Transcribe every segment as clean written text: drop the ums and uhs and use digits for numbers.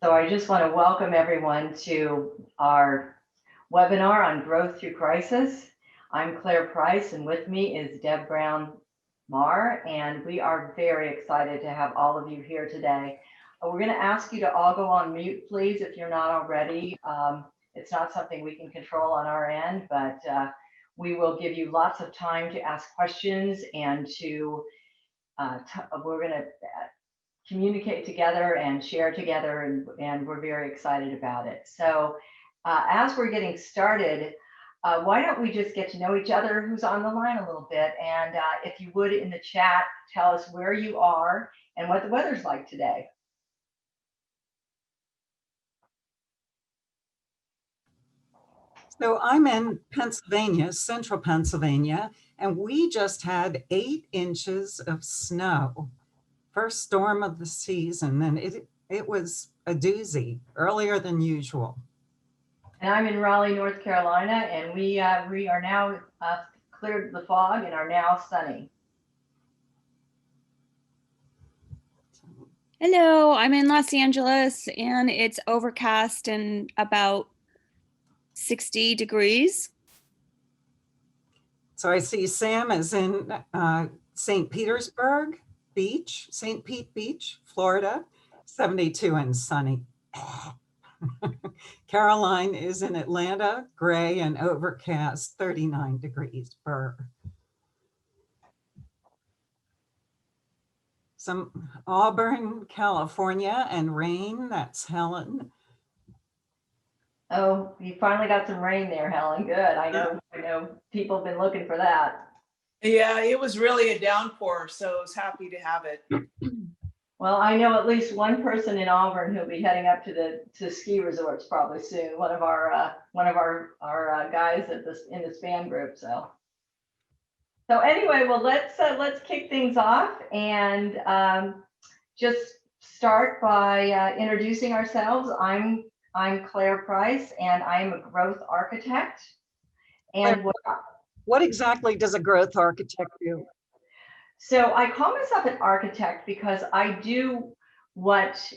So I just want to welcome everyone to our webinar on growth through crisis. I'm Claire Price, and with me is Deb Brown Marr, and we are very excited to have all of you here today. We're going to ask you to all go on mute, please, if you're not already. It's not something we can control on our end, but we will give you lots of time to ask questions and we're going to communicate together and share together, and we're very excited about it. So as we're getting started, why don't we just get to know each other, who's on the line a little bit, and if you would in the chat, tell us where you are and what the weather's like today. So I'm in Pennsylvania, central Pennsylvania, and we just had 8 inches of snow. First storm of the season, and it was a doozy, earlier than usual. And I'm in Raleigh, North Carolina, and we are now cleared the fog and are now sunny. Hello, I'm in Los Angeles, and it's overcast and about 60 degrees. So I see Sam is in St. Petersburg Beach, St. Pete Beach, Florida, 72 and sunny. Caroline is in Atlanta, gray and overcast, 39 degrees Burr. Some Auburn, California, and rain, that's Helen. Oh, you finally got some rain there, Helen. Good. I know people have been looking for that. Yeah, it was really a downpour, so I was happy to have it. Well, I know at least one person in Auburn who'll be heading up to ski resorts probably soon. One of our guys in the span group. So anyway, well let's kick things off and just start by introducing ourselves. I'm Claire Price, and I am a growth architect. And what exactly does a growth architect do? So I call myself an architect because I do what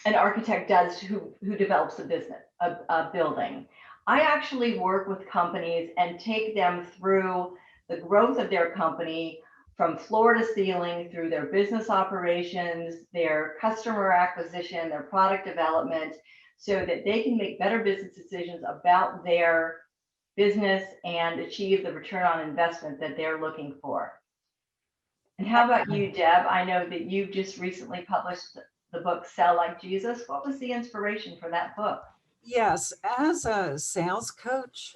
an architect does who develops a business, a building. I actually work with companies and take them through the growth of their company from floor to ceiling, through their business operations, their customer acquisition, their product development, so that they can make better business decisions about their business and achieve the return on investment that they're looking for. And how about you, Deb? I know that you just recently published the book Sell Like Jesus. What was the inspiration for that book? Yes, as a sales coach,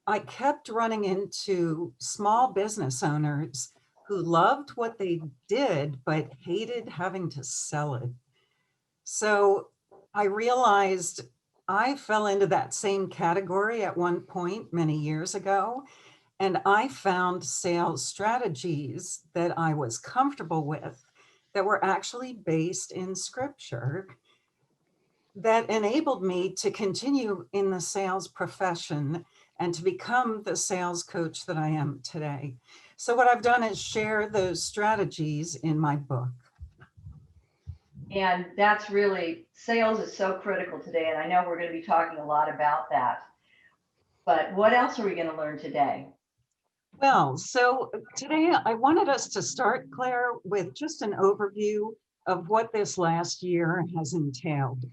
I kept running into small business owners who loved what they did, but hated having to sell it. So I realized I fell into that same category at one point many years ago, and I found sales strategies that I was comfortable with that were actually based in scripture that enabled me to continue in the sales profession and to become the sales coach that I am today. So what I've done is share those strategies in my book. And that's really, sales is so critical today. And I know we're going to be talking a lot about that. But what else are we going to learn today? Well, so today I wanted us to start, Claire, with just an overview of what this last year has entailed.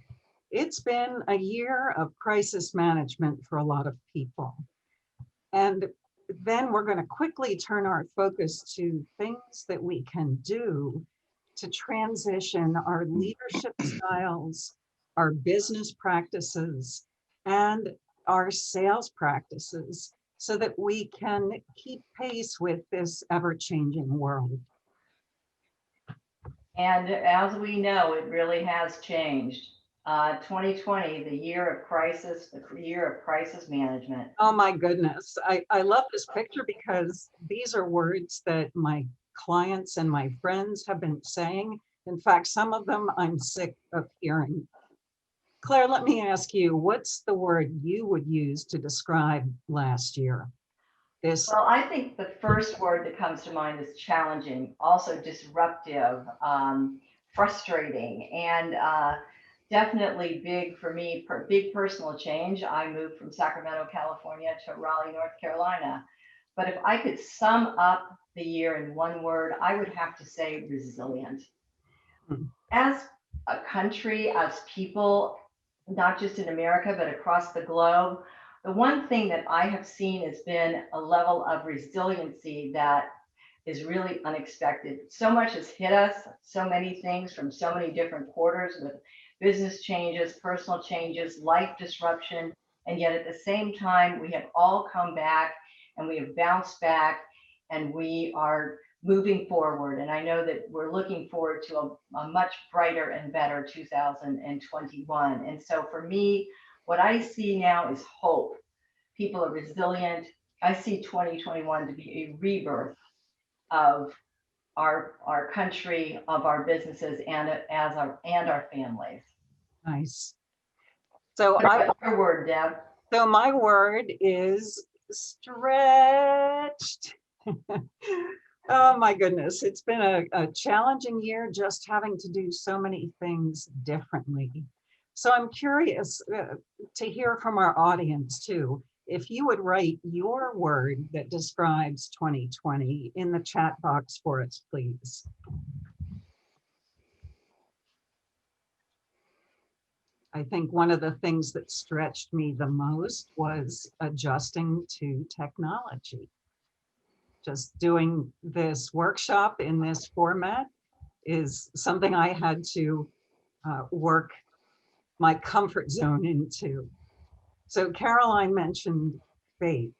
It's been a year of crisis management for a lot of people. And then we're going to quickly turn our focus to things that we can do to transition our leadership styles, our business practices, and our sales practices so that we can keep pace with this ever-changing world. And as we know, it really has changed. 2020, the year of crisis, the year of crisis management. Oh my goodness. I love this picture because these are words that my clients and my friends have been saying. In fact, some of them I'm sick of hearing. Claire, let me ask you, what's the word you would use to describe last year? Well, I think the first word that comes to mind is challenging, also disruptive, frustrating, and definitely big for me, big personal change. I moved from Sacramento, California to Raleigh, North Carolina. But if I could sum up the year in one word, I would have to say resilient. Hmm. As a country, as people, not just in America, but across the globe, the one thing that I have seen has been a level of resiliency that is really unexpected. So much has hit us, so many things from so many different quarters with business changes, personal changes, life disruption. And yet at the same time, we have all come back and we have bounced back and we are moving forward. And I know that we're looking forward to a much brighter and better 2021. And so for me, what I see now is hope. People are resilient. I see 2021 to be a rebirth of our country, of our businesses, and our families. Nice. So What's your word, Deb? so my word is stretched. Oh my goodness, it's been a challenging year just having to do so many things differently. So I'm curious to hear from our audience too. If you would write your word that describes 2020 in the chat box for us, please. I think one of the things that stretched me the most was adjusting to technology. Just doing this workshop in this format is something I had to work my comfort zone into. So Caroline mentioned faith.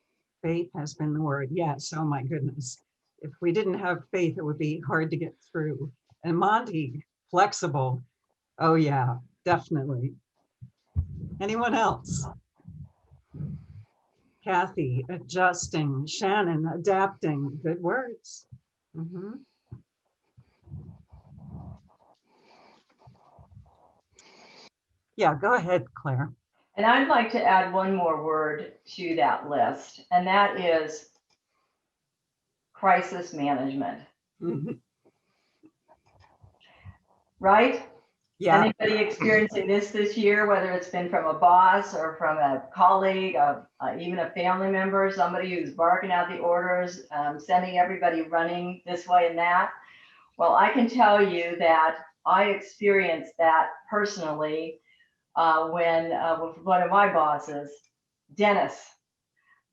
Faith has been the word. Yes, oh my goodness. If we didn't have faith, it would be hard to get through. And Monty, flexible. Oh yeah, definitely. Anyone else? Kathy, adjusting. Shannon, adapting. Good words. Mhm. Yeah, go ahead, Claire. And I'd like to add one more word to that list, and that is crisis management. Mhm. Right? Yeah, Anybody experiencing this year, whether it's been from a boss or from a colleague, even a family member, somebody who's barking out the orders, sending everybody running this way and that? Well, I can tell you that I experienced that personally when with one of my bosses, Dennis.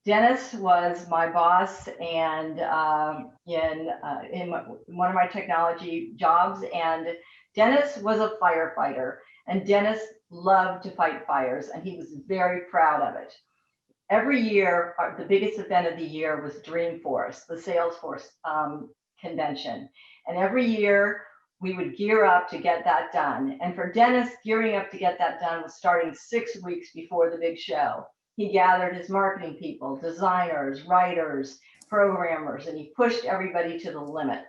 Dennis was my boss, and in one of my technology jobs, and Dennis was a firefighter, and Dennis loved to fight fires, and he was very proud of it. Every year, the biggest event of the year was Dreamforce, the Salesforce convention, and every year we would gear up to get that done. And for Dennis, gearing up to get that done was starting 6 weeks before the big show. He gathered his marketing people, designers, writers, programmers, and he pushed everybody to the limit.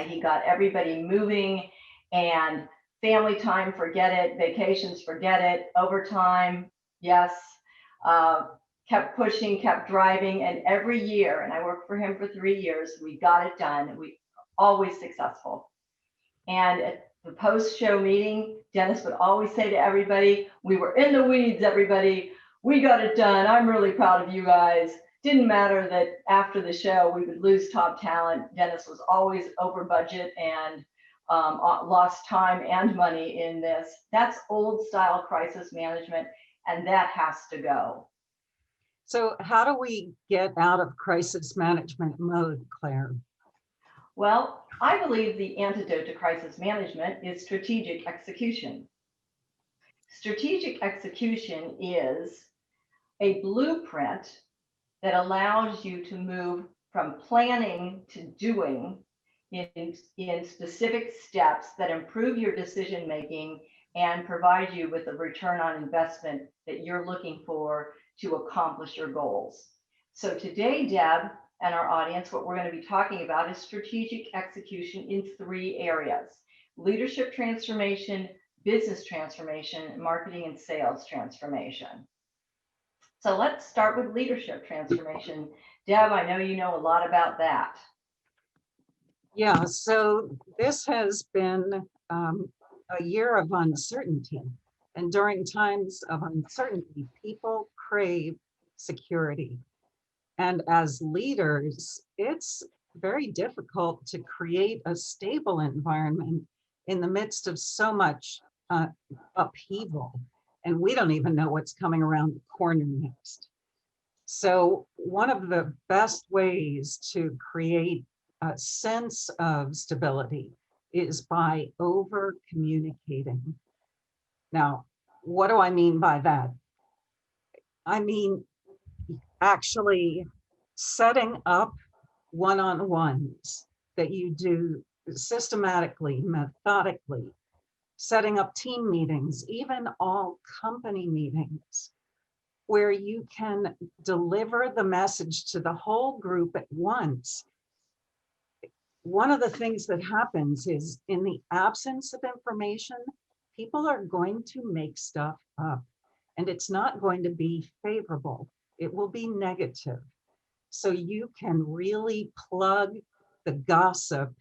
He got everybody moving, and family time, forget it. Vacations, forget it. Overtime, yes. Kept pushing, kept driving, and every year, and I worked for him for 3 years, we got it done. We always successful. And at the post-show meeting, Dennis would always say to everybody, "We were in the weeds, everybody. We got it done. I'm really proud of you guys." Didn't matter that after the show, we would lose top talent. Dennis was always over budget and lost time and money in this. That's old style crisis management, and that has to go. so how do we get out of crisis management mode, Claire? Well, I believe the antidote to crisis management is strategic execution. Strategic execution is a blueprint that allows you to move from planning to doing in specific steps that improve your decision making and provide you with the return on investment that you're looking for to accomplish your goals. So today, Deb and our audience, what we're going to be talking about is strategic execution in 3 areas: leadership transformation, business transformation, marketing and sales transformation. So let's start with leadership transformation. Deb, I know you know a lot about that. Yeah, so this has been a year of uncertainty. And during times of uncertainty, people crave security. And as leaders, it's very difficult to create a stable environment in the midst of so much upheaval. And we don't even know what's coming around the corner next. So one of the best ways to create a sense of stability is by over communicating. Now, what do I mean by that? I mean, actually setting up one-on-ones that you do systematically, methodically, setting up team meetings, even all company meetings, where you can deliver the message to the whole group at once. One of the things that happens is in the absence of information, people are going to make stuff up, and it's not going to be favorable. It will be negative. So you can really plug the gossip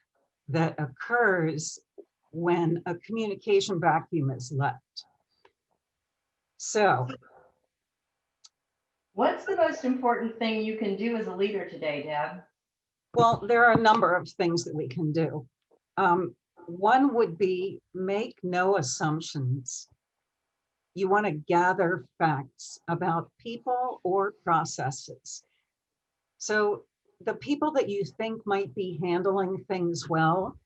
that occurs when a communication vacuum is left. So, What's the most important thing you can do as a leader today, Deb? well, there are a number of things that we can do. One would be make no assumptions. You want to gather facts about people or processes. So the people that you think might be handling things well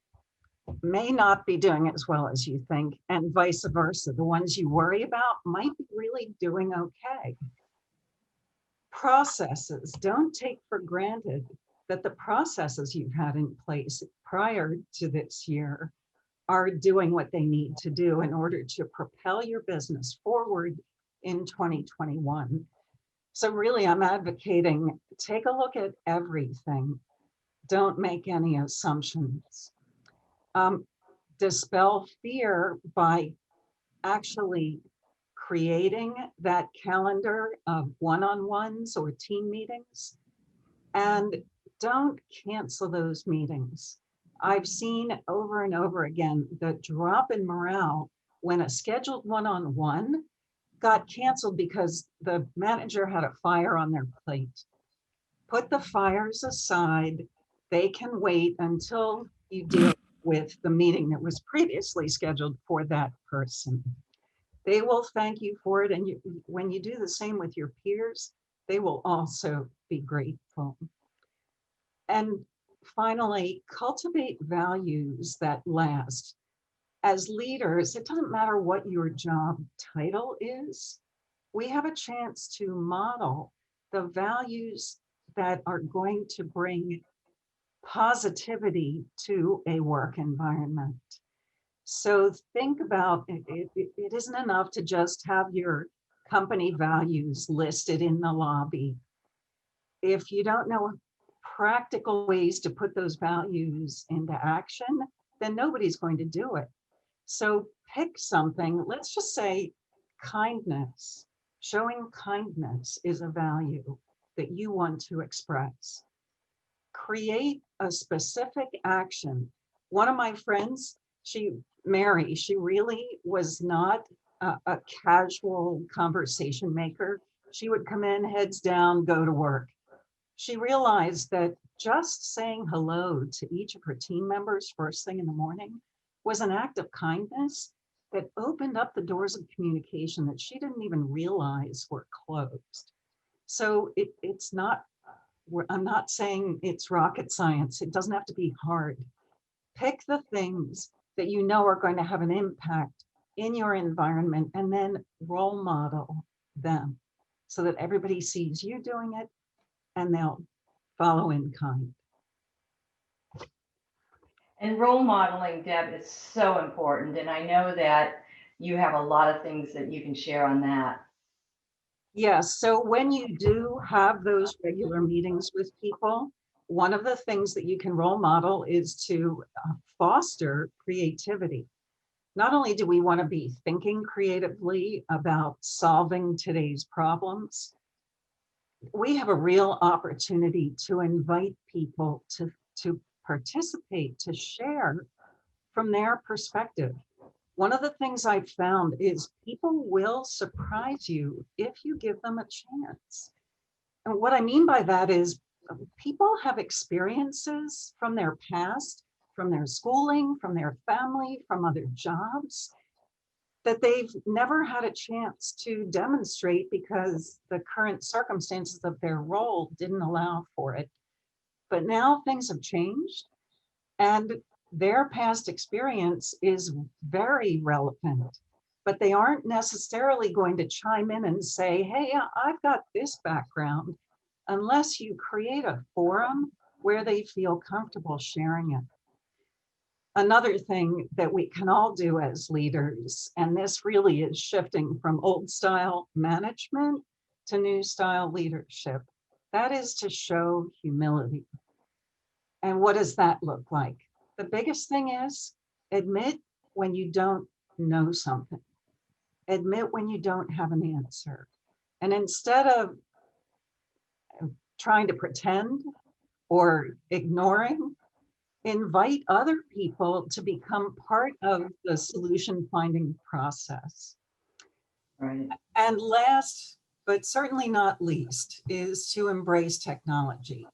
may not be doing as well as you think, and vice versa. The ones you worry about might be really doing okay. Processes, don't take for granted that the processes you've had in place prior to this year are doing what they need to do in order to propel your business forward in 2021. So really, I'm advocating, take a look at everything. Don't make any assumptions. Dispel fear by actually creating that calendar of one-on-ones or team meetings, and don't cancel those meetings. I've seen over and over again the drop in morale when a scheduled one-on-one got canceled because the manager had a fire on their plate. Put the fires aside. They can wait until you deal with the meeting that was previously scheduled for that person. They will thank you for it. And when you do the same with your peers, they will also be grateful. And finally, cultivate values that last. As leaders, it doesn't matter what your job title is, we have a chance to model the values that are going to bring positivity to a work environment. So think about it, it isn't enough to just have your company values listed in the lobby. If you don't know practical ways to put those values into action, then nobody's going to do it. So pick something, let's just say kindness. Showing kindness is a value that you want to express. Create a specific action. One of my friends, Mary, she really was not a casual conversation maker. She would come in, heads down, go to work. She realized that just saying hello to each of her team members first thing in the morning was an act of kindness that opened up the doors of communication that she didn't even realize were closed. So it's not, I'm not saying it's rocket science. It doesn't have to be hard. Pick the things that you know are going to have an impact in your environment and then role model them so that everybody sees you doing it and they'll follow in kind. And role modeling, Deb, is so important. And I know that you have a lot of things that you can share on that. Yes, so when you do have those regular meetings with people, one of the things that you can role model is to foster creativity. Not only do we want to be thinking creatively about solving today's problems, we have a real opportunity to invite people to participate, to share from their perspective. one of the things I've found is people will surprise you if you give them a chance. And what I mean by that is people have experiences from their past, from their schooling, from their family, from other jobs that they've never had a chance to demonstrate because the current circumstances of their role didn't allow for it. But now things have changed and their past experience is very relevant, but they aren't necessarily going to chime in and say, hey, I've got this background, unless you create a forum where they feel comfortable sharing it. Another thing that we can all do as leaders, and this really is shifting from old style management to new style leadership, that is to show humility. And what does that look like? The biggest thing is admit when you don't know something, admit when you don't have an answer. And instead of trying to pretend or ignoring, invite other people to become part of the solution finding process. Right. And last, but certainly not least, is to embrace technology.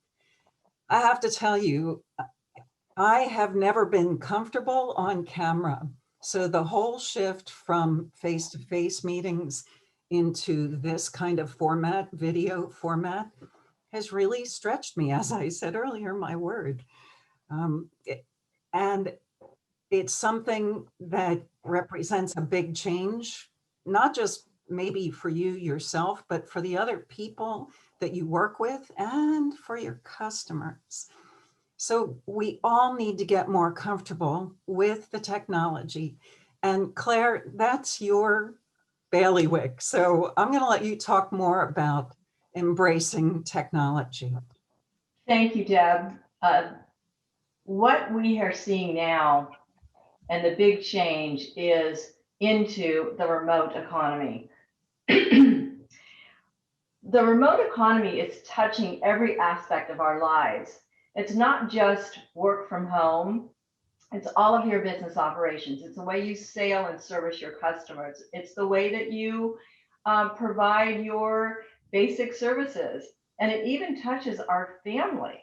I have to tell you, I have never been comfortable on camera. So the whole shift from face-to-face meetings into this kind of format, video format, has really stretched me, as I said earlier, my word. And it's something that represents a big change, not just maybe for you yourself, but for the other people that you work with and for your customers. So we all need to get more comfortable with the technology. And Claire, that's your bailiwick. So I'm going to let you talk more about embracing technology. Thank you, Deb. What we are seeing now and the big change is into the remote economy. The remote economy is touching every aspect of our lives. It's not just work from home. It's all of your business operations. It's the way you sell and service your customers. It's the way that you provide your basic services. And it even touches our family,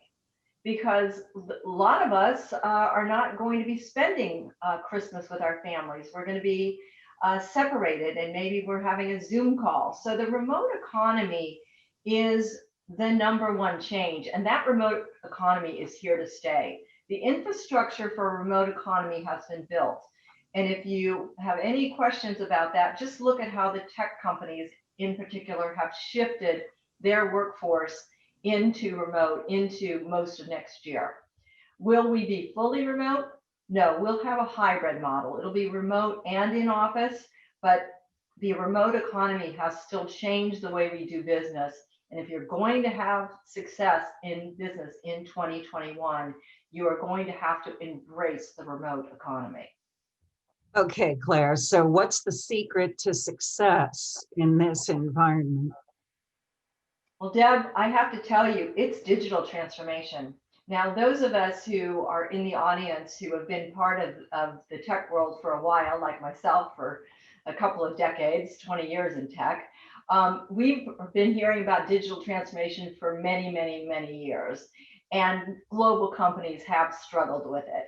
because a lot of us are not going to be spending Christmas with our families. We're going to be separated, and maybe we're having a Zoom call. So the remote economy is the number one change, and that remote economy is here to stay. The infrastructure for a remote economy has been built. And if you have any questions about that, just look at how the tech companies in particular have shifted their workforce into remote into most of next year. Will we be fully remote? No, we'll have a hybrid model. It'll be remote and in office, but the remote economy has still changed the way we do business. And if you're going to have success in business in 2021, you are going to have to embrace the remote economy. Okay, Claire, so what's the secret to success in this environment? Well, Deb, I have to tell you, it's digital transformation. Now, those of us who are in the audience who have been part of the tech world for a while, like myself for a couple of decades, 20 years in tech, we've been hearing about digital transformation for many, many, many years. And global companies have struggled with it.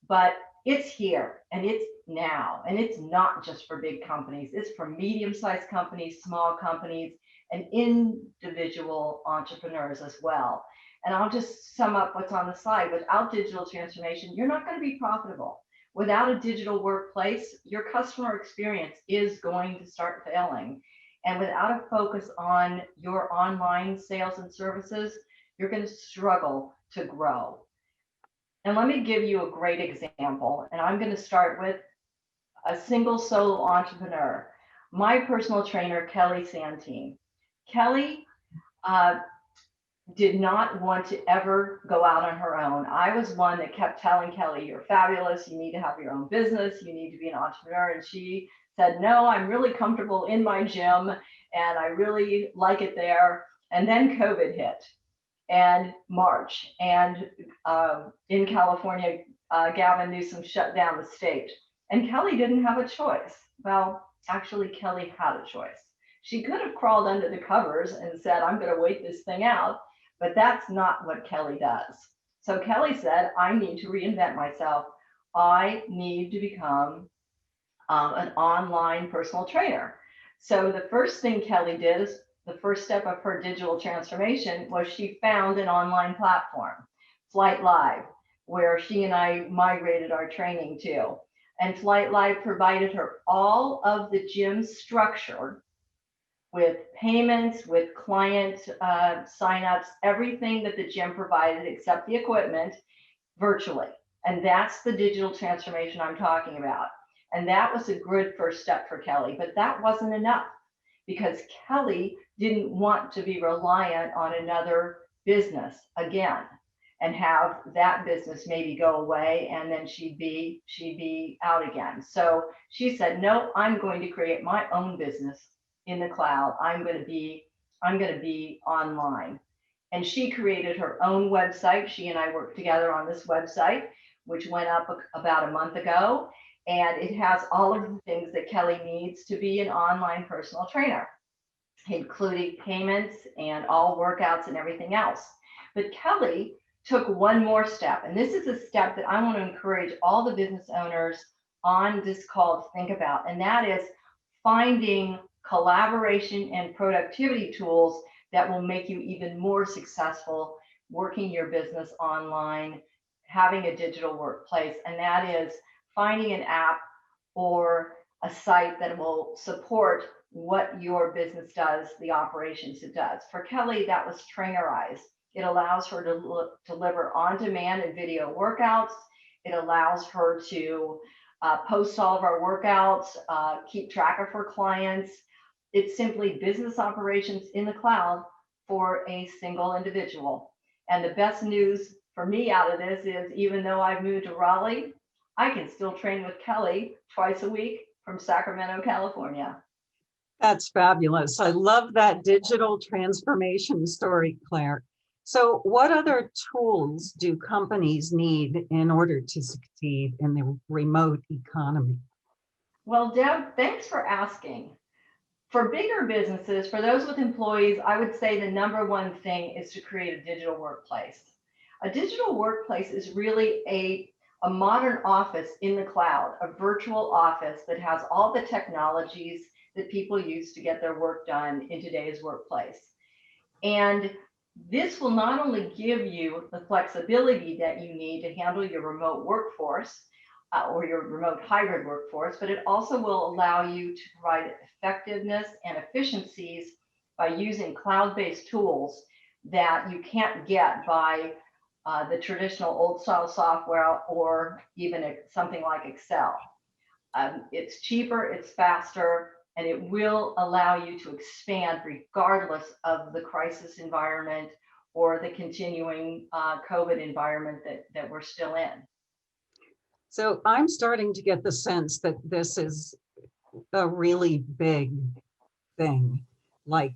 But it's here and it's now. And it's not just for big companies, it's for medium-sized companies, small companies, and individual entrepreneurs as well. And I'll just sum up what's on the slide. Without digital transformation, you're not going to be profitable. Without a digital workplace, your customer experience is going to start failing. And without a focus on your online sales and services, you're going to struggle to grow. And let me give you a great example. And I'm going to start with a single solo entrepreneur, my personal trainer, Kelly Santine. Kelly did not want to ever go out on her own. I was one that kept telling Kelly, you're fabulous. You need to have your own business. You need to be an entrepreneur. And she said, no, I'm really comfortable in my gym and I really like it there. And then COVID hit and March. And in California, Gavin Newsom shut down the state. And Kelly didn't have a choice. Well, actually, Kelly had a choice. She could have crawled under the covers and said, I'm going to wait this thing out, but that's not what Kelly does. So Kelly said, I need to reinvent myself. I need to become an online personal trainer. So the first thing Kelly did is the first step of her digital transformation was she found an online platform, Flight Live, where she and I migrated our training to. And Flight Live provided her all of the gym structure with payments, with client signups, everything that the gym provided except the equipment virtually. And that's the digital transformation I'm talking about. And that was a good first step for Kelly, but that wasn't enough because Kelly didn't want to be reliant on another business again and have that business maybe go away and then she'd be out again. So she said, no, I'm going to create my own business in the cloud. I'm going to be online. And she created her own website. She and I worked together on this website, which went up about a month ago. And it has all of the things that Kelly needs to be an online personal trainer, including payments and all workouts and everything else. But Kelly took one more step. And this is a step that I want to encourage all the business owners on this call to think about. And that is finding collaboration and productivity tools that will make you even more successful working your business online, having a digital workplace. And that is finding an app or a site that will support what your business does, the operations it does. For Kelly, that was Trainerize. It allows her to deliver on-demand and video workouts. It allows her to post all of our workouts, keep track of her clients. It's simply business operations in the cloud for a single individual. And the best news for me out of this is even though I've moved to Raleigh, I can still train with Kelly twice a week from Sacramento, California. That's fabulous. I love that digital transformation story, Claire. So what other tools do companies need in order to succeed in the remote economy? Well, Deb, thanks for asking. For bigger businesses, for those with employees, I would say the number one thing is to create a digital workplace. A digital workplace is really a modern office in the cloud, a virtual office that has all the technologies that people use to get their work done in today's workplace. And this will not only give you the flexibility that you need to handle your remote workforce or your remote hybrid workforce, but it also will allow you to provide effectiveness and efficiencies by using cloud-based tools that you can't get by the traditional old style software or even something like Excel. It's cheaper, it's faster, and it will allow you to expand regardless of the crisis environment or the continuing COVID environment that we're still in. So I'm starting to get the sense that this is a really big thing, like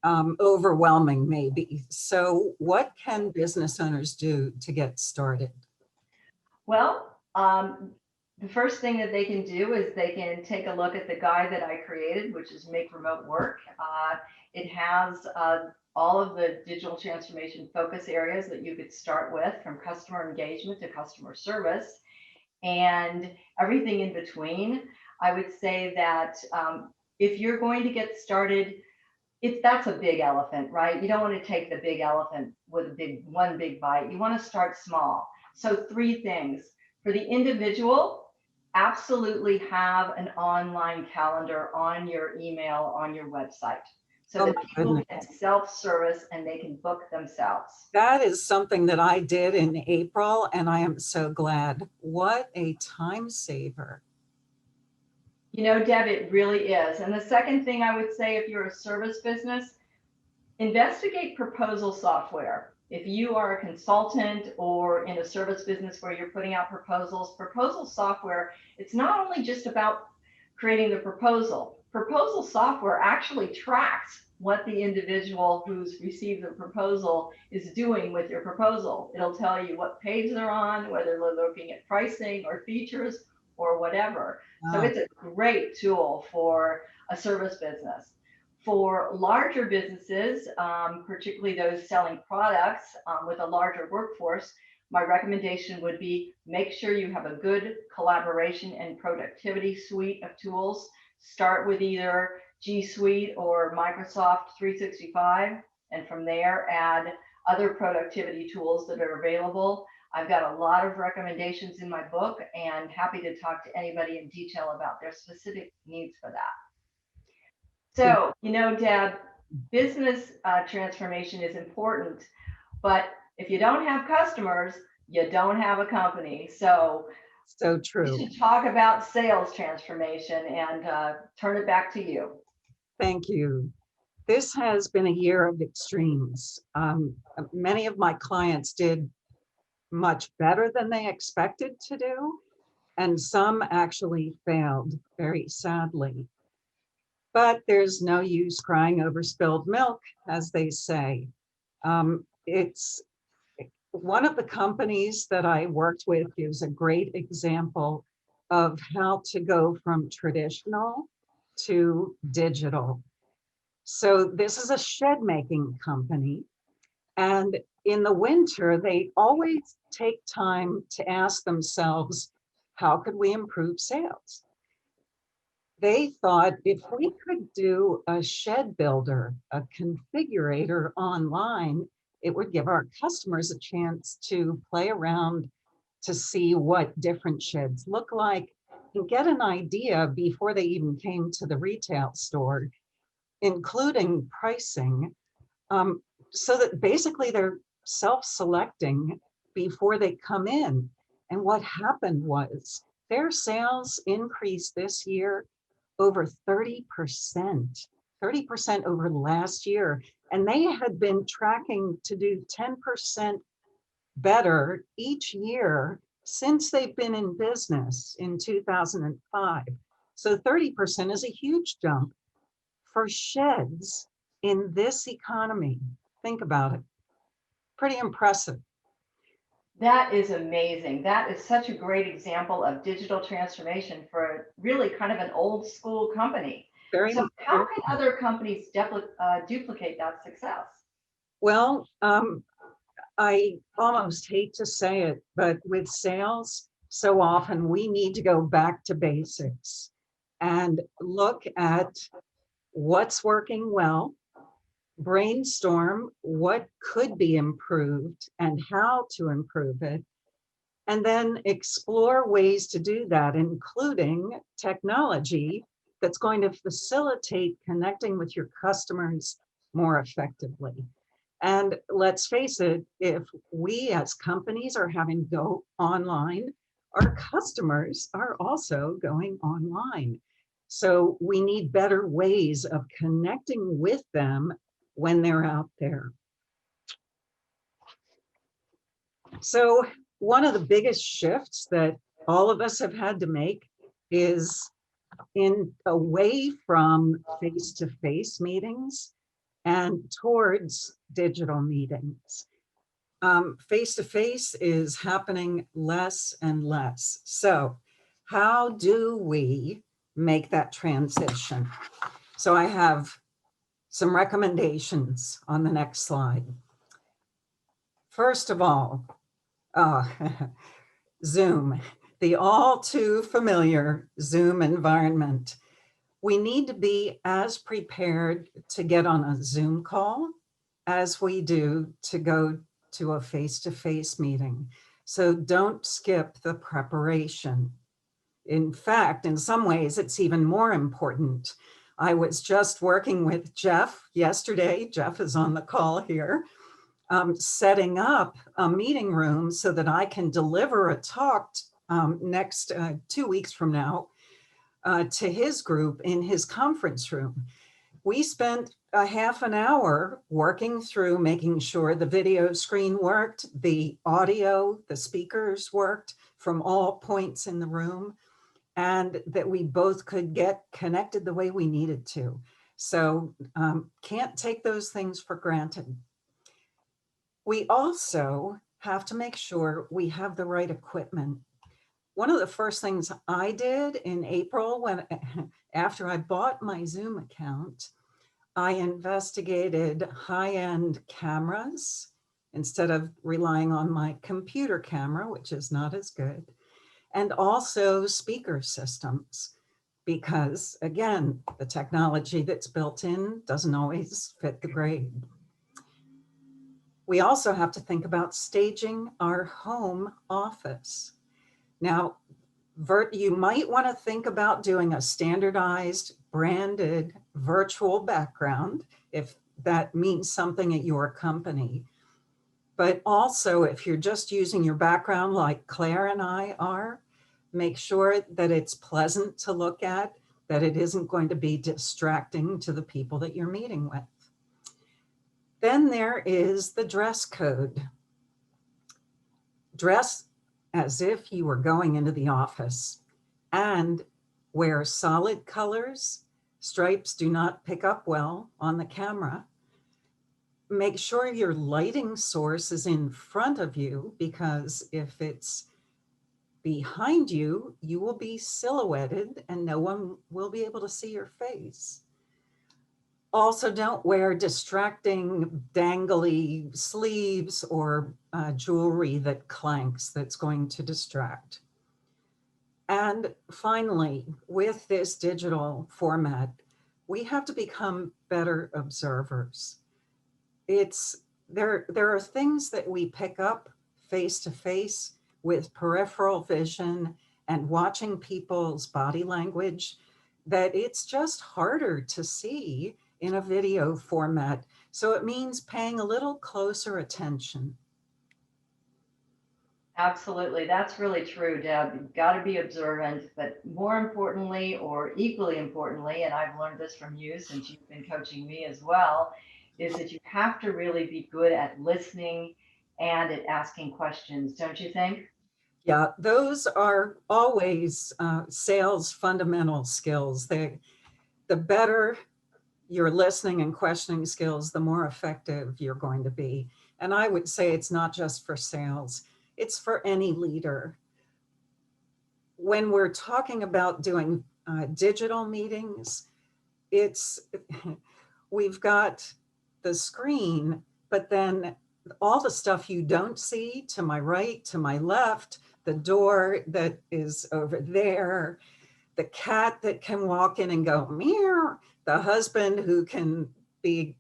overwhelming maybe. So what can business owners do to get started? Well, the first thing that they can do is they can take a look at the guide that I created, which is Make Remote Work. It has all of the digital transformation focus areas that you could start with, from customer engagement to customer service and everything in between. I would say that if you're going to get started, that's a big elephant, right? You don't want to take the big elephant with one big bite. You want to start small. So 3 things. For the individual, absolutely have an online calendar on your email, on your website, so that people can self-service and they can book themselves. That is something that I did in April, and I am so glad. What a time saver. You know, Deb, it really is. And the second thing I would say, if you're a service business, investigate proposal software. If you are a consultant or in a service business where you're putting out proposals, proposal software, it's not only just about creating the proposal. Proposal software actually tracks what the individual who's received the proposal is doing with your proposal. It'll tell you what page they're on, whether they're looking at pricing or features, or whatever. So Ah, it's a great tool for a service business. For larger businesses, particularly those selling products with a larger workforce, my recommendation would be make sure you have a good collaboration and productivity suite of tools. Start with either G Suite or Microsoft 365, and from there add other productivity tools that are available. I've got a lot of recommendations in my book and happy to talk to anybody in detail about their specific needs for that. good. So, Deb, business transformation is important, but if you don't have customers, you don't have a company. So So we true. should talk about sales transformation and turn it back to you. Thank you. This has been a year of extremes. Many of my clients did much better than they expected to do, and some actually failed very sadly. But there's no use crying over spilled milk, as they say. It's one of the companies that I worked with gives a great example of how to go from traditional to digital. So this is a shed making company. And in the winter, they always take time to ask themselves, how could we improve sales? They thought if we could do a shed builder, a configurator online, it would give our customers a chance to play around to see what different sheds look like and get an idea before they even came to the retail store, including pricing, um, so that basically they're self-selecting before they come in. And what happened was their sales increased this year over 30%, 30% over last year. And they had been tracking to do 10% better each year since they've been in business in 2005. So 30% is a huge jump for sheds in this economy. Think about it. Pretty impressive. That is amazing. That is such a great example of digital transformation for really kind of an old school company. Very, So how very can other companies duplicate that success? well. I almost hate to say it, but with sales, so often we need to go back to basics and look at what's working well, brainstorm what could be improved and how to improve it, and then explore ways to do that, including technology that's going to facilitate connecting with your customers more effectively. And let's face it, if we as companies are having to go online, our customers are also going online. So we need better ways of connecting with them when they're out there. So one of the biggest shifts that all of us have had to make is in away from face-to-face meetings and towards digital meetings. Face-to-face is happening less and less. So how do we make that transition? So I have some recommendations on the next slide. First of all, Zoom, the all too familiar Zoom environment. We need to be as prepared to get on a Zoom call as we do to go to a face-to-face meeting. So don't skip the preparation. In fact, in some ways, it's even more important. I was just working with Jeff yesterday. Jeff is on the call here, setting up a meeting room so that I can deliver a talk next 2 weeks from now to his group in his conference room. We spent a half an hour working through making sure the video screen worked, the audio, the speakers worked from all points in the room, and that we both could get connected the way we needed to. So can't take those things for granted. We also have to make sure we have the right equipment. One of the first things I did in April when after I bought my Zoom account, I investigated high-end cameras instead of relying on my computer camera, which is not as good, and also speaker systems, because again, the technology that's built in doesn't always fit the grade. We also have to think about staging our home office. Now, you might want to think about doing a standardized branded virtual background if that means something at your company. But also, if you're just using your background like Claire and I are, make sure that it's pleasant to look at, that it isn't going to be distracting to the people that you're meeting with. Then there is the dress code. Dress as if you were going into the office and wear solid colors. Stripes do not pick up well on the camera. Make sure your lighting source is in front of you, because if it's behind you, you will be silhouetted and no one will be able to see your face. Also, don't wear distracting, dangly sleeves or jewelry that clanks, that's going to distract. And finally, with this digital format, we have to become better observers. There are things that we pick up face to face with peripheral vision and watching people's body language that it's just harder to see in a video format. So it means paying a little closer attention. Absolutely. That's really true, Deb. You've got to be observant, but more importantly, or equally importantly, and I've learned this from you since you've been coaching me as well, is that you have to really be good at listening and at asking questions, don't you think? Yeah, those are always sales fundamental skills. The better your listening and questioning skills, the more effective you're going to be. And I would say it's not just for sales, it's for any leader. When we're talking about doing digital meetings, it's we've got the screen, but then all the stuff you don't see to my right, to my left, the door that is over there, the cat that can walk in and go meow, the husband who can be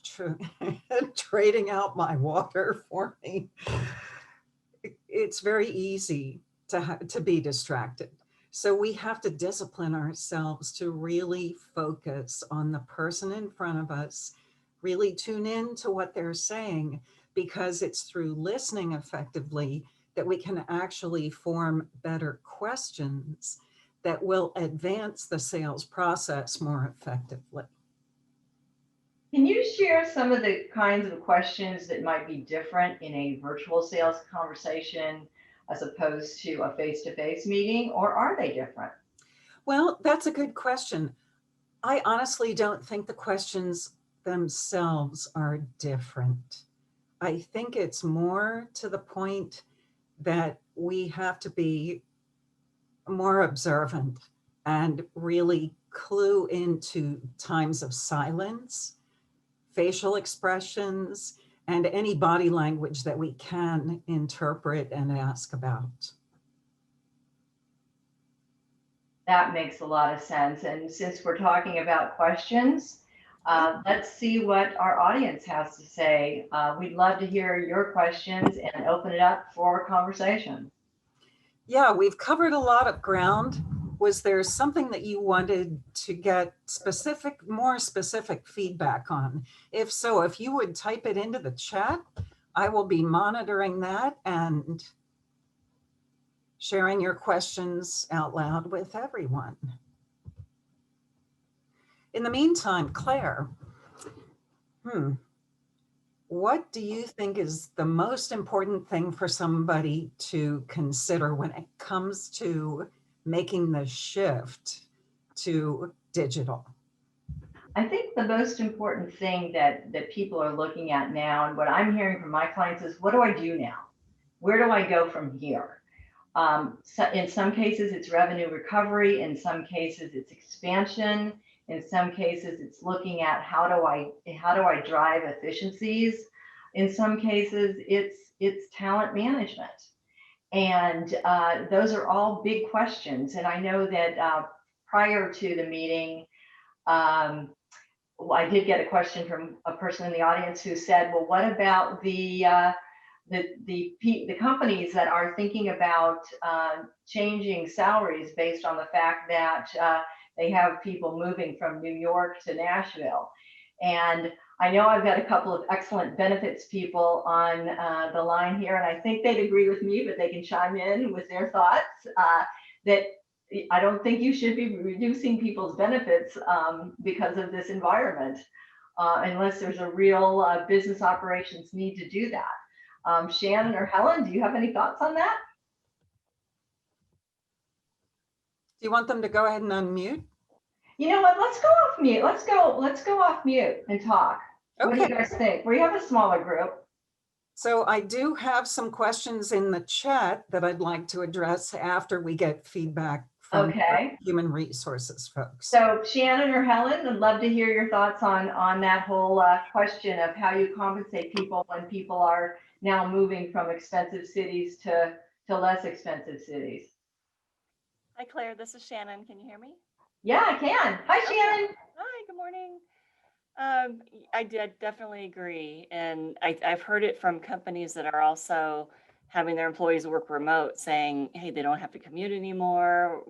trading out my water for me. It's very easy to be distracted. So we have to discipline ourselves to really focus on the person in front of us, really tune in to what they're saying, because it's through listening effectively that we can actually form better questions that will advance the sales process more effectively. Can you share some of the kinds of questions that might be different in a virtual sales conversation as opposed to a face-to-face meeting, or are they different? Well, that's a good question. I honestly don't think the questions themselves are different. I think it's more to the point that we have to be more observant and really clue into times of silence, facial expressions, and any body language that we can interpret and ask about. That makes a lot of sense. And since we're talking about questions, let's see what our audience has to say. We'd love to hear your questions and open it up for conversation. Yeah, we've covered a lot of ground. Was there something that you wanted to get more specific feedback on? If so, if you would type it into the chat, I will be monitoring that and sharing your questions out loud with everyone. In the meantime, Claire, what do you think is the most important thing for somebody to consider when it comes to making the shift to digital? I think the most important thing that people are looking at now, and what I'm hearing from my clients is, what do I do now? Where do I go from here? So in some cases, it's revenue recovery. In some cases, it's expansion. In some cases, it's looking at how do I drive efficiencies. In some cases, it's talent management. And those are all big questions. And I know that prior to the meeting, well, I did get a question from a person in the audience who said, well, what about the companies that are thinking about changing salaries based on the fact that they have people moving from New York to Nashville? And I know I've got a couple of excellent benefits people on the line here, and I think they'd agree with me, but they can chime in with their thoughts. That I don't think you should be reducing people's benefits because of this environment, unless there's a real business operations need to do that. Shannon or Helen, do you have any thoughts on that? Do you want them to go ahead and unmute? You know what? Let's go off mute. Let's go off mute and talk. What do you Okay. guys think? We have a smaller group. So I do have some questions in the chat that I'd like to address after we get feedback from Okay. human resources folks. So Shannon or Helen, I'd love to hear your thoughts on that whole question of how you compensate people when people are now moving from expensive cities to less expensive cities. Hi, Claire. This is Shannon. Can you hear me? Yeah, I can. Hi, Shannon. Hi, good morning. I did definitely agree. And I've heard it from companies that are also having their employees work remote saying, hey, they don't have to commute anymore.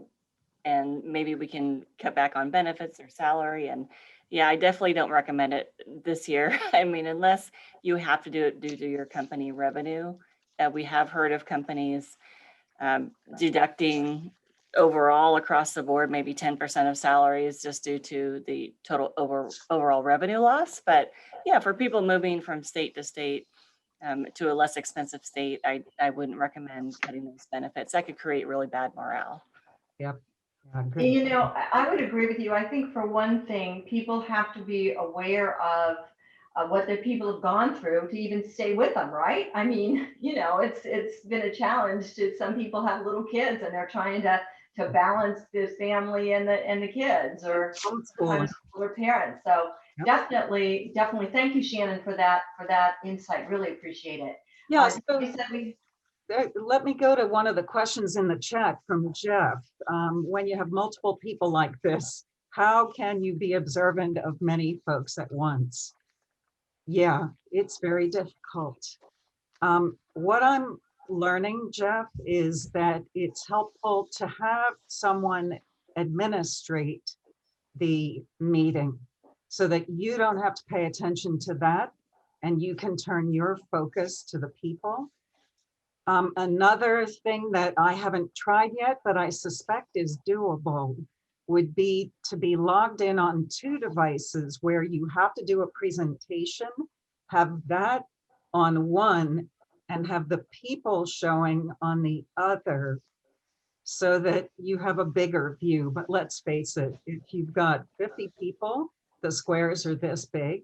And maybe we can cut back on benefits or salary. And yeah, I definitely don't recommend it this year. I mean, unless you have to do it due to your company revenue. We have heard of companies deducting overall across the board, maybe 10% of salaries just due to the total overall revenue loss. But yeah, for people moving from state to state to a less expensive state, I wouldn't recommend cutting those benefits. That could create really bad morale. Yep. Yeah, good. You know, I would agree with you. I think for one thing, people have to be aware of what the people have gone through to even stay with them, right? I mean, you know, it's been a challenge to some people have little kids and they're trying to balance this family and the kids, or sometimes older parents. So Yep. definitely thank you, Shannon, for that insight. Really appreciate it. Yeah, let me go to one of the questions in the chat from Jeff. When you have multiple people like this, how can you be observant of many folks at once? Yeah, it's very difficult. What I'm learning, Jeff, is that it's helpful to have someone administrate the meeting so that you don't have to pay attention to that and you can turn your focus to the people. Another thing that I haven't tried yet, but I suspect is doable, would be to be logged in on 2 devices where you have to do a presentation, have that on one and have the people showing on the other so that you have a bigger view. But let's face it, if you've got 50 people, the squares are this big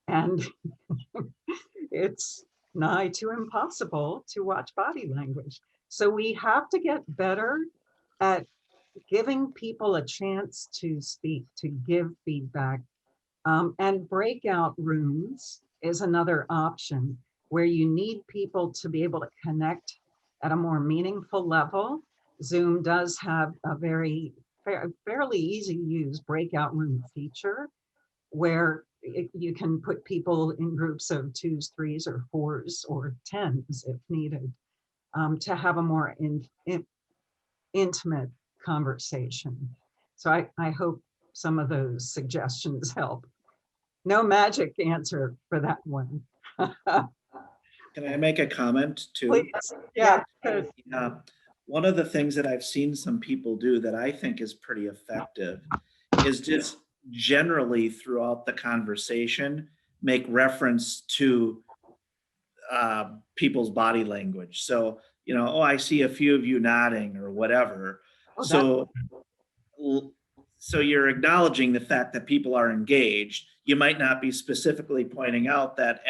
and it's nigh to impossible to watch body language. So we have to get better at giving people a chance to speak, to give feedback. And breakout rooms is another option where you need people to be able to connect at a more meaningful level. Zoom does have a fairly easy to use breakout room feature where you can put people in groups of 2s, 3s, or 4s, or 10s if needed, to have a more intimate conversation. So I hope some of those suggestions help. No magic answer for that one. Can I make a comment too? Please. Yeah. One of the things that I've seen some people do that I think is pretty effective is just generally throughout the conversation make reference to people's body language. So, you know, oh, I see a few of you nodding or whatever. Oh, So you're acknowledging the fact that people are engaged. You might not be specifically pointing out that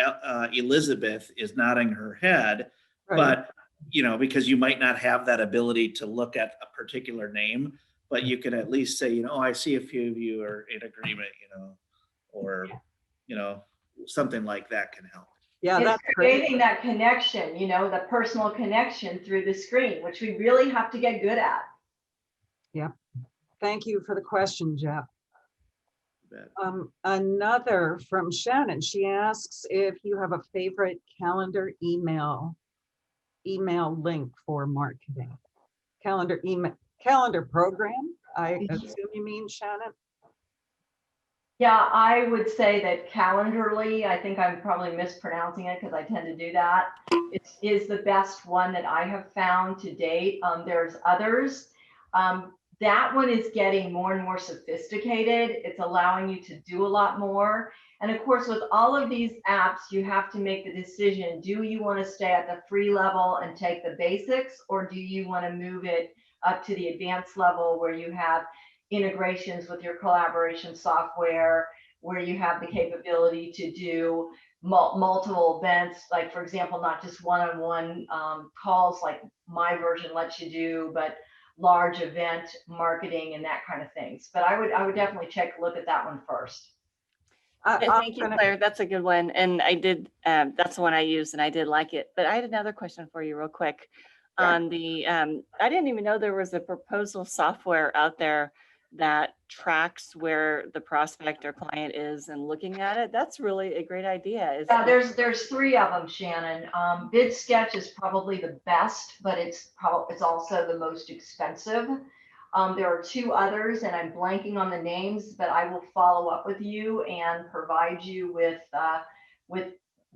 Elizabeth is nodding her head, right. but because you might not have that ability to look at a particular name, but you can at least say, oh, I see a few of you are in agreement, or, something like that can help. Yeah, It's that's great. creating that connection, the personal connection through the screen, which we really have to get good at. Thank you for the question, Jeff. You bet. Another from Shannon. She asks if you have a favorite calendar email link for marketing. Calendar program, I assume you mean, Shannon? Yeah, I would say that Calendarly, I think I'm probably mispronouncing it because I tend to do that. It is the best one that I have found to date. There's others. That one is getting more and more sophisticated. It's allowing you to do a lot more. And of course, with all of these apps, you have to make the decision. Do you want to stay at the free level and take the basics, or do you want to move it up to the advanced level where you have integrations with your collaboration software, where you have the capability to do multiple events, like for example, not just one-on-one calls like my version lets you do, but large event marketing and that kind of things. But I would definitely take a look at that one first. Thank you, Claire. That's a good one. And I did, that's the one I used and I did like it. But I had another question for you real quick on the, I didn't even know there was a proposal software out there that tracks where the prospect or client is and looking at it. That's really a great idea. Yeah, there's three of them, Shannon. Bid Sketch is probably the best, but it's also the most expensive. There are two others, and I'm blanking on the names, but I will follow up with you and provide you with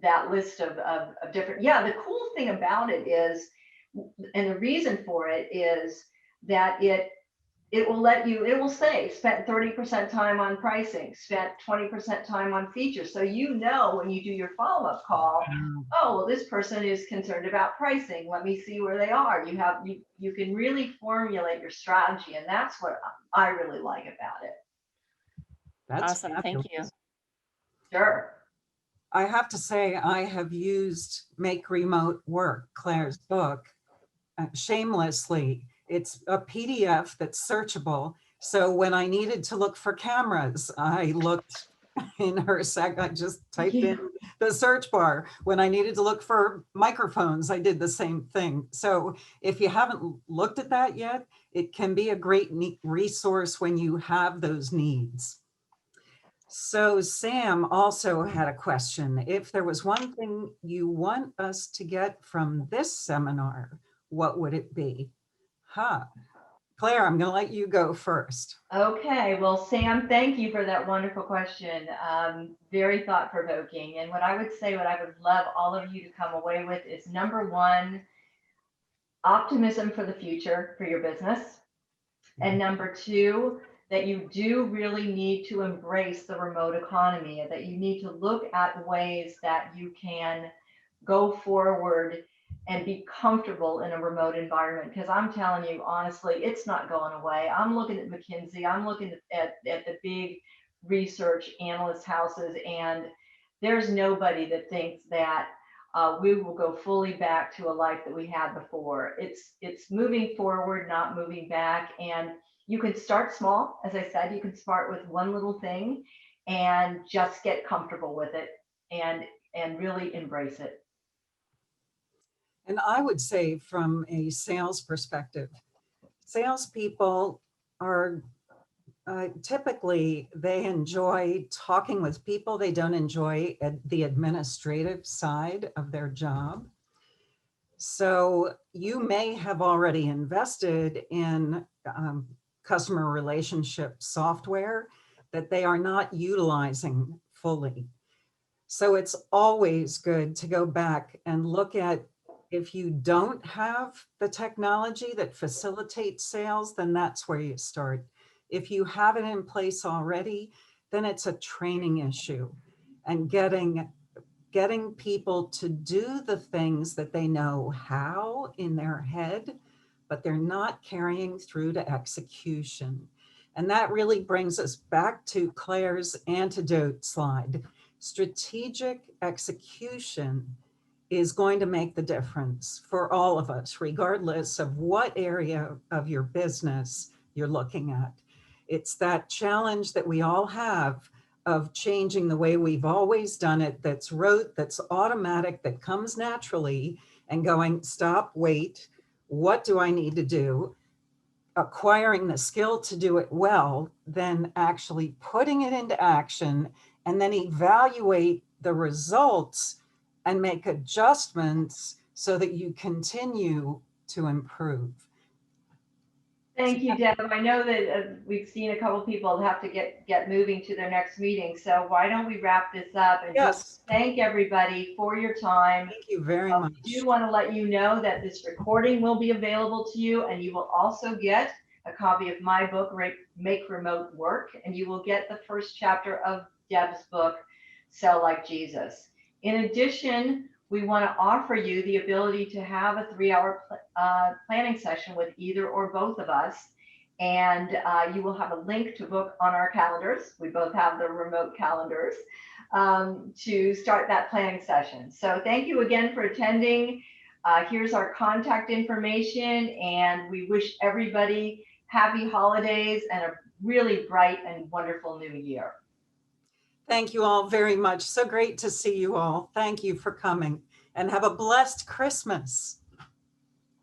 that list of different. Yeah, the cool thing about it is, and the reason for it is that it will say spent 30% time on pricing, spent 20% time on features. So when you do your follow-up call, oh, well, this person is concerned about pricing. Let me see where they are. You can really formulate your strategy, and that's what I really like about it. That's awesome. fabulous. Thank you. Sure. I have to say, I have used Make Remote Work, Claire's book, shamelessly. It's a PDF that's searchable. So when I needed to look for cameras, I looked in her I just typed in the search bar. When I needed to look for microphones, I did the same thing. So if you haven't looked at that yet, it can be a great resource when you have those needs. So Sam also had a question. If there was one thing you want us to get from this seminar, what would it be? Claire, I'm going to let you go first. Okay, well, Sam, thank you for that wonderful question. Very thought-provoking. And what I would love all of you to come away with is, number one, optimism for the future for your business. And number two, that you do really need to embrace the remote economy, and that you need to look at ways that you can go forward and be comfortable in a remote environment. Because I'm telling you, honestly, it's not going away. I'm looking at McKinsey, I'm looking at the big research analyst houses, and there's nobody that thinks that we will go fully back to a life that we had before. It's moving forward, not moving back. And you can start small. As I said, you can start with one little thing and just get comfortable with it and really embrace it. And I would say, from a sales perspective, salespeople are typically, they enjoy talking with people. They don't enjoy the administrative side of their job. So you may have already invested in customer relationship software that they are not utilizing fully. So it's always good to go back and look at, if you don't have the technology that facilitates sales, then that's where you start. If you have it in place already, then it's a training issue, and getting people to do the things that they know how in their head, but they're not carrying through to execution. And that really brings us back to Claire's antidote slide. Strategic execution is going to make the difference for all of us, regardless of what area of your business you're looking at. It's that challenge that we all have of changing the way we've always done it, that's rote, that's automatic, that comes naturally, and going, stop, wait, what do I need to do? Acquiring the skill to do it well, then actually putting it into action, and then evaluate the results and make adjustments so that you continue to improve. Thank you, Deb. I know that we've seen a couple people have to get moving to their next meeting. So why don't we wrap this up and Yes. just thank everybody for your time. Thank you very I much. do want to let you know that this recording will be available to you, and you will also get a copy of my book, Make Remote Work, and you will get the first chapter of Deb's book, Sell Like Jesus. In addition, we want to offer you the ability to have a 3-hour planning session with either or both of us. And you will have a link to book on our calendars. We both have the remote calendars to start that planning session. So thank you again for attending. Here's our contact information, and we wish everybody happy holidays and a really bright and wonderful new year. Thank you all very much. So great to see you all. Thank you for coming, and have a blessed Christmas.